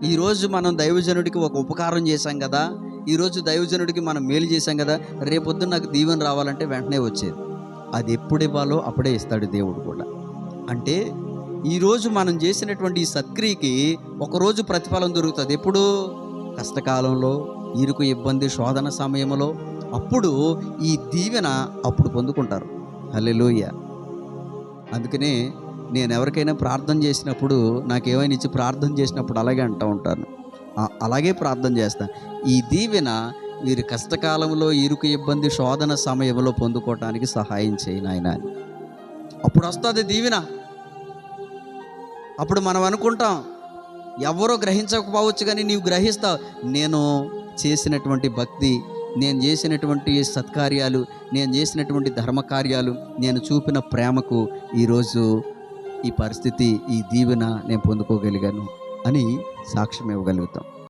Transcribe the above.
ఈరోజు మనం దైవజనుడికి ఒక ఉపకారం చేశాం కదా, ఈరోజు దైవజనుడికి మనం మేలు చేశాం కదా, రేపొద్దున నాకు దీవెన రావాలంటే వెంటనే వచ్చేది. అది ఎప్పుడు ఇవ్వాలో అప్పుడే ఇస్తాడు దేవుడు కూడా. అంటే ఈరోజు మనం చేసినటువంటి ఈ సత్క్రియకి ఒకరోజు ప్రతిఫలం దొరుకుతుంది. ఎప్పుడు? కష్టకాలంలో, ఇరుకు, ఇబ్బంది, శోధన సమయంలో. అప్పుడు ఈ దీవెన అప్పుడు పొందుకుంటారు. హల్లెలూయా. అందుకనే నేను ఎవరికైనా ప్రార్థన చేసినప్పుడు, నాకేమైనా ఇచ్చి ప్రార్థన చేసినప్పుడు అలాగే అంటూ ఉంటాను, అలాగే ప్రార్థన చేస్తాను, ఈ దీవెన వీరి కష్టకాలంలో, ఇరుకు, ఇబ్బంది, శోధన సమయంలో పొందుకోవటానికి సహాయం చేయి నాయనా అని. అప్పుడు వస్తుంది దీవెన. అప్పుడు మనం అనుకుంటాం, ఎవరో గ్రహించకపోవచ్చు కానీ నీవు గ్రహిస్తావు, నేను చేసినటువంటి భక్తి, నేను చేసినటువంటి సత్కార్యాలు, నేను చేసినటువంటి ధర్మకార్యాలు, నేను చూపిన ప్రేమకు ఈరోజు ఈ పరిస్థితి, ఈ దీవెన నేను పొందుకోగలిగాను అని సాక్ష్యం ఇవ్వగలుగుతాం.